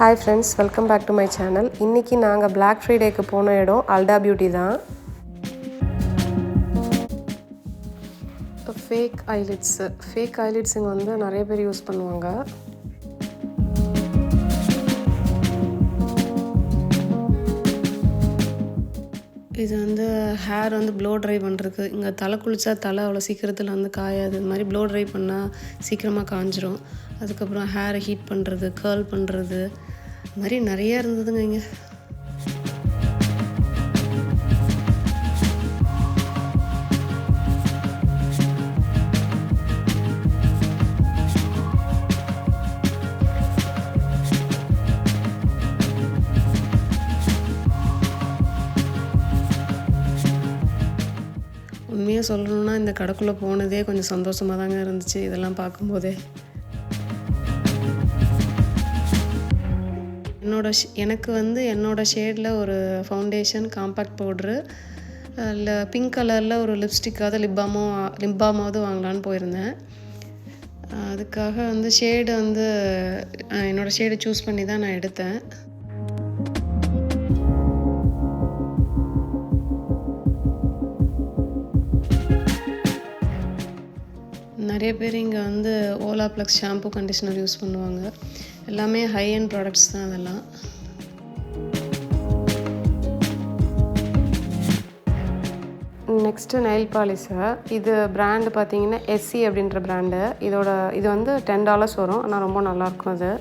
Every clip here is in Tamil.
Hi friends, welcome back to my channel. இன்னைக்கு நாங்க Black Fridayக்கு போன இடம் ULTA Beauty தான். Fake eyelids இங்க வந்து நிறைய பேர் யூஸ் பண்ணுவாங்க. இது வந்து ஹேர் வந்து ப்ளோ ட்ரை பண்ணுறதுக்கு. இங்கே தலை குளித்தா தலை அவ்வளோ சீக்கிரத்தில் வந்து காயாது. இது மாதிரி ப்ளோ ட்ரை பண்ணால் சீக்கிரமாக காஞ்சிரும். அதுக்கப்புறம் ஹேரை ஹீட் பண்ணுறது, கேர்ள் பண்ணுறது, இது மாதிரி நிறையா இருந்ததுங்க இங்கே. உண்மையாக சொல்லணுன்னா இந்த கடைக்குள்ளே போனதே கொஞ்சம் சந்தோஷமாக தாங்க இருந்துச்சு இதெல்லாம் பார்க்கும்போதே. எனக்கு வந்து என்னோடய ஷேடில் ஒரு ஃபவுண்டேஷன், காம்பேக்ட் பவுட்ரு, இல்லை பிங்க் கலரில் ஒரு லிப்ஸ்டிக்காவது லிப்பாமாவது வாங்கலான்னு போயிருந்தேன். அதுக்காக வந்து ஷேடு வந்து என்னோடய ஷேடை சூஸ் பண்ணி தான் நான் எடுத்தேன். நிறைய பேர் இங்கே வந்து Ola flux shampoo, conditioner use பண்ணுவாங்க. எல்லாமே ஹை அண்ட் ப்ராடக்ட்ஸ் தான் அதெல்லாம். Next nail polish. இது பிராண்டு பார்த்தீங்கன்னா எஸ்சி அப்படின்ற பிராண்டு. இது வந்து $10 வரும். ஆனால் ரொம்ப நல்லாயிருக்கும் அது.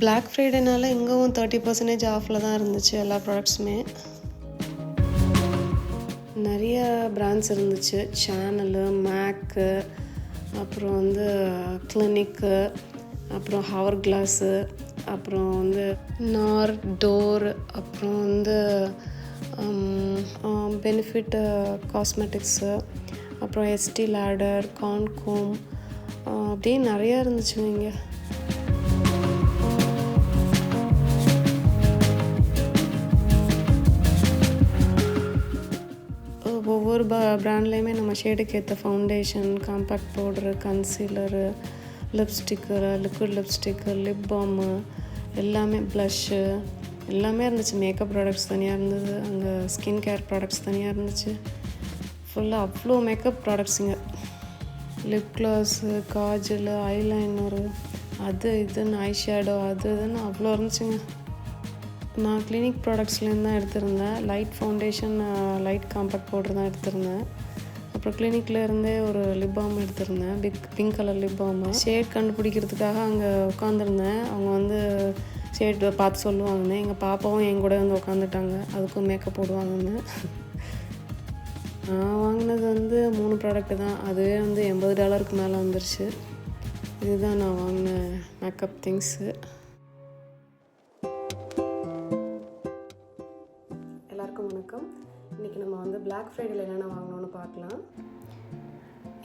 பிளாக் ஃப்ரைடேனால இங்கேவும் 30% ஆஃபில் தான் இருந்துச்சு எல்லா ப்ராடக்ட்ஸுமே. நிறைய பிராண்ட்ஸ் இருந்துச்சு. சேனலு, மேக்கு, அப்புறம் வந்து கிளினிக்கு, அப்புறம் ஹவர் கிளாஸு, அப்புறம் வந்து நார், டோர், அப்புறம் வந்து பெனிஃபிட் காஸ்மெட்டிக்ஸு, அப்புறம் எஸ்டி லேடர், கான்கோம், அப்படியே நிறையா இருந்துச்சுங்க இங்கே. ஒவ்வொரு ப்ராண்ட்லேயுமே நம்ம ஷேடுக்கு ஏற்ற foundation, compact powder, concealer, lipstick, liquid lipstick, lip balm, எல்லாமே ப்ளஷ்ஷு எல்லாமே இருந்துச்சு. மேக்கப் ப்ராடக்ட்ஸ் தனியாக இருந்தது, அங்கே ஸ்கின் கேர் ப்ராடக்ட்ஸ் தனியாக இருந்துச்சு. ஃபுல்லாக அவ்வளோ மேக்கப் ப்ராடக்ட்ஸுங்க. லிப் க்ளாஸு, காஜலு, ஐலைனரு, அது இதுன்னு ஐ ஷேடோ, அது இதுன்னு அவ்வளோ இருந்துச்சுங்க. நான் கிளினிக் ப்ராடக்ட்ஸ்லேருந்து தான் எடுத்திருந்தேன். Light foundation, light compact powder தான் எடுத்திருந்தேன். அப்புறம் கிளினிக்லேருந்தே ஒரு லிப் பாம் எடுத்திருந்தேன், பிங்க் கலர் லிப் பாமு. ஷேட் கண்டுபிடிக்கிறதுக்காக அங்கே உட்காந்துருந்தேன். அவங்க வந்து ஷேட் பார்த்து சொல்லுவாங்கன்னு. எங்கள் பாப்பாவும் என் கூட வந்து உட்காந்துட்டாங்க, அதுக்கும் மேக்கப் போடுவாங்கன்னு. நான் வாங்கினது வந்து 3 ப்ராடக்ட்டு தான். அதுவே வந்து $80 மேலே வந்துருச்சு. இதுதான் நான் வாங்கின மேக்கப் திங்ஸு. எல்லாருக்கும் வணக்கம். இன்றைக்கி நம்ம வந்து பிளாக் ஃப்ரைடேல என்னென்ன வாங்கினோன்னு பார்க்கலாம்.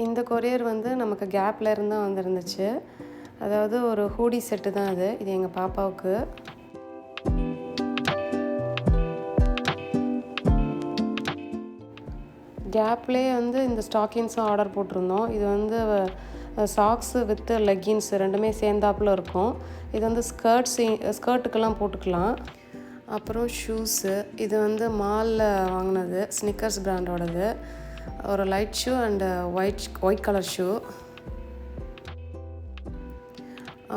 இந்த கொரியர் வந்து நமக்கு கேப்பில் இருந்தால் வந்துருந்துச்சு. அதாவது ஒரு ஹூடி செட்டு தான் அது. இது எங்கள் பாப்பாவுக்கு. கேப்லேயே வந்து இந்த ஸ்டாக்கின்ஸும் ஆர்டர் போட்டிருந்தோம். இது வந்து சாக்ஸு வித் லெக்கின்ஸ் ரெண்டுமே சேர்ந்தாப்பில் இருக்கும். இது வந்து ஸ்கர்ட்டுக்கெல்லாம் போட்டுக்கலாம். அப்புறம் ஷூஸு. இது வந்து மாலில் வாங்கினது, ஸ்னிக்கர்ஸ் பிராண்டோடது. ஒரு light shoe and white colour shoe.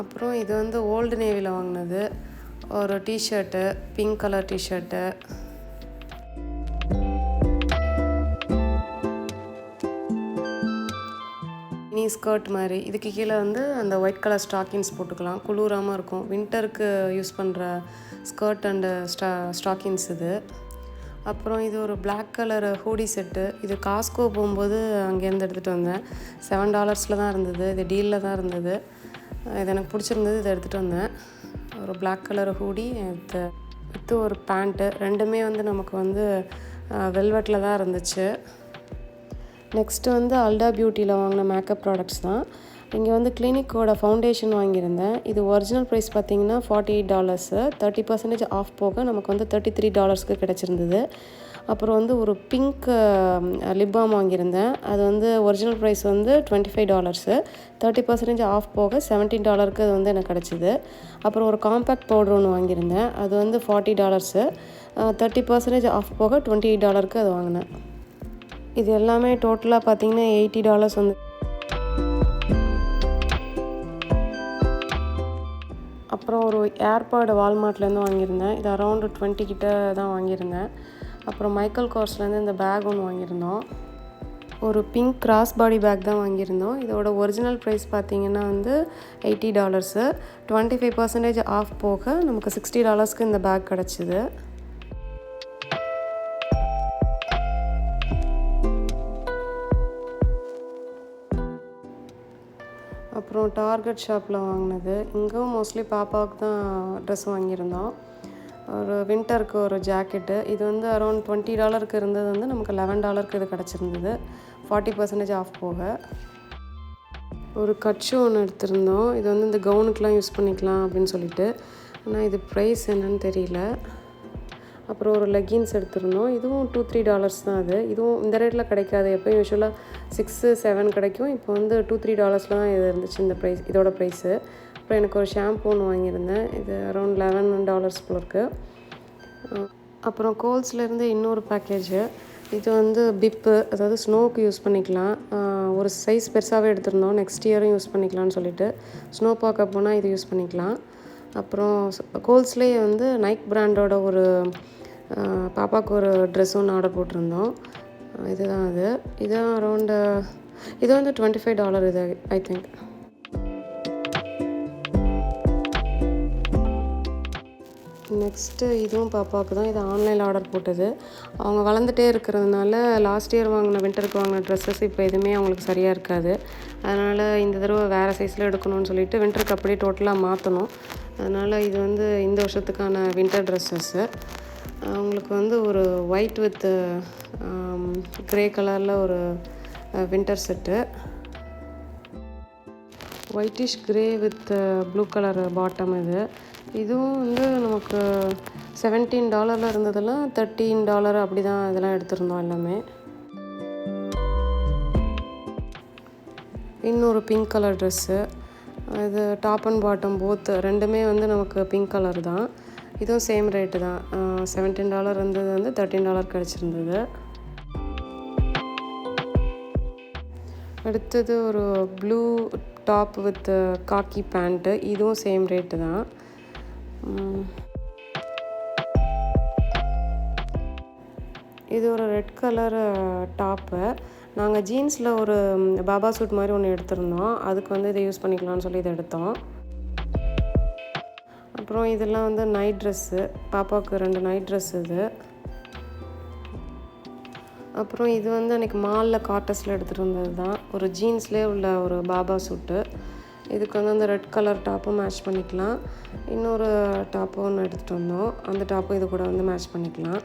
அப்புறம் இது வந்து ஓல்டு நேவியில் வாங்கினது, ஒரு t shirt, pink colour t shirt. Mini skirt மாதிரி. இதுக்கு கீழே வந்து அந்த ஒயிட் கலர் ஸ்டாக்கின்ஸ் போட்டுக்கலாம், குளிராமல் இருக்கும். வின்டருக்கு யூஸ் பண்ணுற ஸ்கர்ட் அண்டு ஸ்டாக்கின்ஸ் இது. அப்புறம் இது ஒரு பிளாக் கலர் ஹூடி செட்டு. இது காஸ்கோ போகும்போது அங்கேருந்து எடுத்துகிட்டு வந்தேன். $7 தான் இருந்தது. இது டீலில் தான் இருந்தது. இது எனக்கு பிடிச்சிருந்தது, இதை எடுத்துகிட்டு வந்தேன். ஒரு பிளாக் கலர் ஹூடி வித்து ஒரு பேண்ட்டு. ரெண்டுமே வந்து நமக்கு வந்து வெல்வெட்டில் தான் இருந்துச்சு. நெக்ஸ்ட்டு வந்து ULTA பியூட்டியில் வாங்கின மேக்கப் ப்ராடக்ட்ஸ் தான். இங்கே வந்து கிளினிக்கோட ஃபவுண்டேஷன் வாங்கியிருந்தேன். இது ஒரிஜினல் ப்ரைஸ் பார்த்திங்கன்னா $48. 30% ஆஃப் போக நமக்கு வந்து $33க்கு கிடச்சிருந்தது. அப்புறம் வந்து ஒரு பிங்க் லிப் பாம் வாங்கியிருந்தேன். அது வந்து ஒரிஜினல் ப்ரைஸ் வந்து $25, 30% ஆஃப் போக $17 அது வந்து எனக்கு கிடச்சிது. அப்புறம் ஒரு காம்பேக்ட் பவுடர் ஒன்று வாங்கியிருந்தேன். அது வந்து $40, 30% ஆஃப் போக $28 அது வாங்கினேன். இது எல்லாமே டோட்டலாக பார்த்தீங்கன்னா $80 வந்து. அப்புறம் ஒரு ஏர்பாடு வால்மார்ட்லேருந்து வாங்கியிருந்தேன். இது அரௌண்டு 20 கிட்ட தான் வாங்கியிருந்தேன். அப்புறம் மைக்கேல் கோர்ஸ்லேருந்து இந்த பேக் ஒன்று வாங்கியிருந்தோம். ஒரு பிங்க் கிராஸ் பாடி பேக் தான் வாங்கியிருந்தோம். இதோட ஒரிஜினல் ப்ரைஸ் பார்த்திங்கன்னா வந்து $80, 25% ஆஃப் போக நமக்கு $60 இந்த பேக் கிடச்சிது. அப்புறம் டார்கெட் ஷாப்பில் வாங்கினது. இங்கேவும் மோஸ்ட்லி பாப்பாவுக்கு தான் ட்ரெஸ் வாங்கியிருந்தோம். ஒரு வின்டருக்கு ஒரு ஜாக்கெட்டு. இது வந்து அரௌண்ட் $20 இருந்தது வந்து நமக்கு $11 இது கிடச்சிருந்தது, 40% ஆஃப் போக. ஒரு கட் ஷூ ஒன்று எடுத்திருந்தோம். இது வந்து இந்த கவுனுக்கெலாம் யூஸ் பண்ணிக்கலாம் அப்படின்னு சொல்லிட்டு. ஆனால் இது ப்ரைஸ் என்னன்னு தெரியல. அப்புறம் ஒரு லெகின்ஸ் எடுத்திருந்தோம். இதுவும் $2-3 தான். இதுவும் இந்த ரேட்டில் கிடைக்காது. எப்போயும் யூஸ்வலாக $6-7 கிடைக்கும். இப்போ வந்து $2-3 தான் இது இருந்துச்சு இந்த ப்ரைஸ், இதோட ப்ரைஸு. அப்புறம் எனக்கு ஒரு ஷாம்பு ஒன்று வாங்கியிருந்தேன். இது அரௌண்ட் $11 போல இருக்குது. அப்புறம் கோல்ஸ்லேருந்து இன்னொரு பேக்கேஜு. இது வந்து பிப்பு, அதாவது ஸ்னோவுக்கு யூஸ் பண்ணிக்கலாம். ஒரு சைஸ் பெருசாகவே எடுத்திருந்தோம். நெக்ஸ்ட் இயரும் யூஸ் பண்ணிக்கலாம்னு சொல்லிட்டு ஸ்னோ பார்க்க போனால் இது யூஸ் பண்ணிக்கலாம். அப்புறம் கோல்ஸ்லேயே வந்து நைக் பிராண்டோட ஒரு பாப்பாவுக்கு ஒரு ட்ரெஸ் ஒன்று ஆர்டர் போட்டிருந்தோம். இதுதான் அது. இதுதான் அரௌண்டு, இது வந்து $25 இது ஐ திங்க். நெக்ஸ்ட்டு இதுவும் பாப்பாவுக்கு தான். இது ஆன்லைனில் ஆர்டர் போட்டது. அவங்க வளர்ந்துட்டே இருக்கிறதுனால லாஸ்ட் இயர் வாங்கின வின்டருக்கு வாங்கின ட்ரெஸ்ஸஸ் இப்போ எதுவுமே அவங்களுக்கு சரியாக இருக்காது. அதனால் இந்த தடவை வேறு சைஸில் எடுக்கணும்னு சொல்லிட்டு வின்டருக்கு அப்படியே டோட்டலாக மாற்றணும். அதனால் இது வந்து இந்த வருஷத்துக்கான வின்டர் ட்ரெஸ்ஸஸ்ஸு. அவங்களுக்கு வந்து ஒரு ஒயிட் வித் க்ரே கலரில் ஒரு winter set, whitish grey with blue colour bottom. இதுவும் வந்து நமக்கு $17 இருந்ததெல்லாம் $13 அப்படி தான் இதெல்லாம் எடுத்திருந்தோம் எல்லாமே. இன்னொரு பிங்க் கலர் ட்ரெஸ்ஸு. இது டாப் அண்ட் பாட்டம் போத் ரெண்டுமே வந்து நமக்கு பிங்க் கலர் தான். இதுவும் சேம் ரேட்டு தான். $17 இருந்தது வந்து $13 கிடச்சிருந்தது. அடுத்தது ஒரு blue top with khaki pant. இதுவும் சேம் ரேட்டு தான். இது ஒரு ரெட் கலர் டாப்பு. நாங்கள் ஜீன்ஸில் ஒரு பாபா சூட் மாதிரி ஒன்று எடுத்திருந்தோம். அதுக்கு வந்து இதை யூஸ் பண்ணிக்கலாம்னு சொல்லி இதை எடுத்தோம். அப்புறம் இதெல்லாம் வந்து நைட் ட்ரெஸ்ஸு. பாப்பாவுக்கு 2 நைட் ட்ரெஸ் இது. அப்புறம் இது வந்து அன்றைக்கி மாலில் காட்டஸில் எடுத்துகிட்டு வந்தது தான். ஒரு ஜீன்ஸ்லேயே உள்ள ஒரு பாபா சூட்டு. இதுக்கு வந்து அந்த ரெட் கலர் டாப்பும் மேட்ச் பண்ணிக்கலாம். இன்னொரு டாப்பும் ஒன்று எடுத்துகிட்டு வந்தோம். அந்த டாப்பும் இது கூட வந்து மேட்ச் பண்ணிக்கலாம்.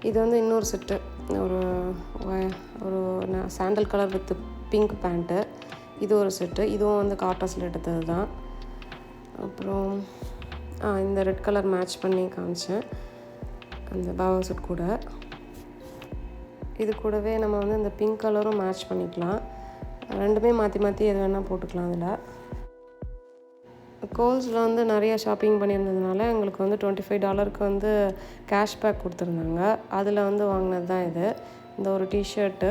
இது வந்து இன்னொரு செட்டு. ஒரு sandal colour with pink pant. இது ஒரு செட்டு. இதுவும் வந்து காட்டஸில் எடுத்தது தான். அப்புறம் இந்த ரெட் கலர் மேட்ச் பண்ணி காமிச்சேன் அந்த பாபா சூட் கூட. இது கூடவே நம்ம வந்து இந்த பிங்க் கலரும் மேட்ச் பண்ணிக்கலாம். ரெண்டுமே மாற்றி மாற்றி எது வேணால் போட்டுக்கலாம். அதில் கோல்ஸில் வந்து நிறைய ஷாப்பிங் பண்ணியிருந்ததுனால எங்களுக்கு வந்து $25 வந்து கேஷ்பேக் கொடுத்துருந்தாங்க. அதில் வந்து வாங்கினது தான் இது. இந்த ஒரு டிஷர்ட்டு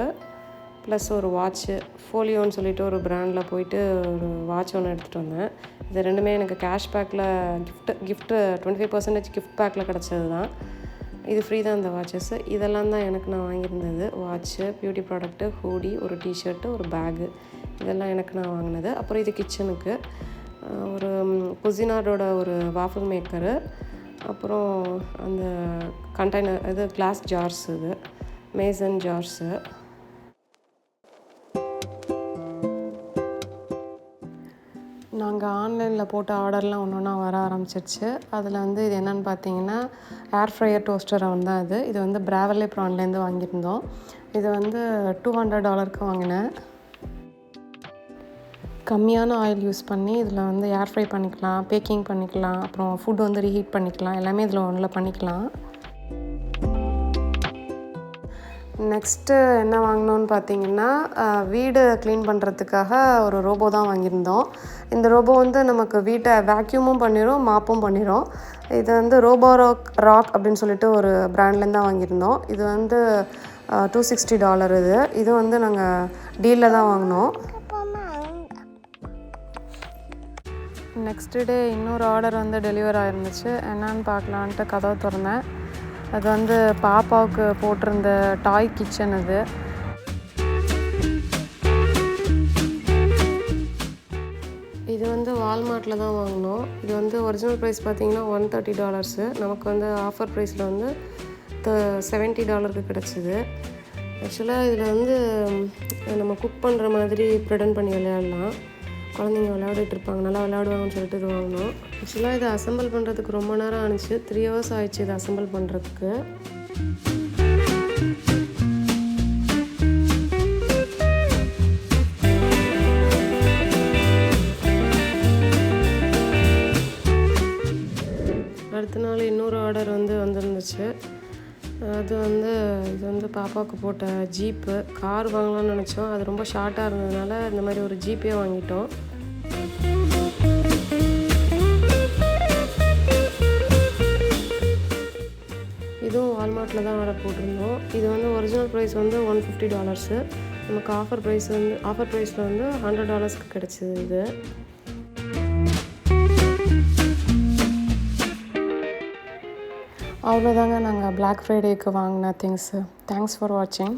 ப்ளஸ் ஒரு வாட்ச்சு, ஃபோலியோன்னு சொல்லிட்டு ஒரு ப்ராண்டில் போயிட்டு ஒரு வாட்ச் ஒன்று எடுத்துகிட்டு வந்தேன். இது ரெண்டுமே எனக்கு கேஷ்பேக்கில் கிஃப்ட்டு 25% கிஃப்ட் பேக்கில் கிடச்சது தான். இது ஃப்ரீ தான் இந்த வாட்சஸ்ஸு. இதெல்லாம் தான் எனக்கு நான் வாங்கியிருந்தது. வாட்ச்சு, பியூட்டி ப்ராடக்ட்டு, ஹூடி, ஒரு டிஷர்ட்டு, ஒரு பேகு, இதெல்லாம் எனக்கு நான் வாங்கினது. அப்புறம் இது கிச்சனுக்கு ஒரு குசினாரோட ஒரு வாஃபிள் மேக்கரு, அப்புறம் அந்த கண்டெய்னர், இது கிளாஸ் ஜார்ஸ், இது மேசன் ஜார்ஸு. நாங்கள் ஆன்லைனில் போட்ட ஆர்டர்லாம் ஒன்று ஒன்றா வர ஆரம்பிச்சிருச்சு. அதில் வந்து இது என்னென்னு பார்த்தீங்கன்னா ஏர் ஃப்ரையர் டோஸ்டர் அவன் தான் இது. இது வந்து பிராவலே ப்ராண்ட்லேருந்து வாங்கியிருந்தோம். இது வந்து $200 வாங்கினேன். கம்மியான ஆயில் யூஸ் பண்ணி இதில் வந்து ஏர் ஃப்ரை பண்ணிக்கலாம், பேக்கிங் பண்ணிக்கலாம், அப்புறம் ஃபுட் வந்து ரீஹீட் பண்ணிக்கலாம். எல்லாமே இதில் ஒன்றில் பண்ணிக்கலாம். நெக்ஸ்ட்டு என்ன வாங்கினோன்னு பார்த்தீங்கன்னா, வீடு க்ளீன் பண்ணுறதுக்காக ஒரு ரோபோ தான் வாங்கியிருந்தோம். இந்த ரோபோ வந்து நமக்கு வீட்டை வேக்யூமும் பண்ணிரும், மாப்பும் பண்ணிரும். இது வந்து ராக் அப்படின்னு சொல்லிட்டு ஒரு பிராண்ட்லேருந்து தான் வாங்கியிருந்தோம். இது வந்து $260 இது. இது வந்து நாங்கள் டீலில் தான் வாங்கினோம். நெக்ஸ்ட் டே இன்னொரு ஆர்டர் வந்து டெலிவர் ஆகிருந்துச்சு. என்னான்னு பார்க்கலான்ட்டு கதவை திறந்தேன். அது வந்து பாப்பாவுக்கு போட்டிருந்த டாய் கிச்சன் அது. இது வந்து வால்மார்ட்டில் தான் வாங்கினோம். இது வந்து ஒரிஜினல் ப்ரைஸ் பார்த்திங்கன்னா $130. நமக்கு வந்து ஆஃபர் ப்ரைஸில் வந்து $70 கிடச்சிது. ஆக்சுவலாக இதில் வந்து நம்ம குக் பண்ணுற மாதிரி ப்ரிட்டன் பண்ணி விளையாடலாம். குழந்தைங்க விளையாடிட்டு இருப்பாங்க, நல்லா விளையாடுவாங்கன்னு சொல்லிட்டு இது வாங்கினோம். ஆக்சுவலாக இதை அசம்பிள் பண்ணுறதுக்கு ரொம்ப நேரம் ஆணுச்சு. 3 hours ஆயிடுச்சு இதை அசம்பிள் பண்ணுறதுக்கு. அடுத்த நாள் இன்னொரு ஆர்டர் வந்து வந்துருந்துச்சு. இது வந்து பாப்பாவுக்கு போட்ட ஜீப்பு. கார் வாங்கலாம்னு நினச்சோம். அது ரொம்ப ஷார்ட்டாக இருந்ததுனால இந்த மாதிரி ஒரு ஜீப்பே வாங்கிட்டோம். இதுவும் வால்மார்ட்டில் தான் ஆர்டர் போட்டிருந்தோம். இது வந்து ஒரிஜினல் ப்ரைஸ் வந்து $150. நமக்கு ஆஃபர் ப்ரைஸில் வந்து $100 கிடச்சிது இது. அவ்வளோதாங்க நாங்கள் Black Fridayக்கு வாங்கின திங்ஸு. தேங்க்ஸ் ஃபார் வாட்சிங்.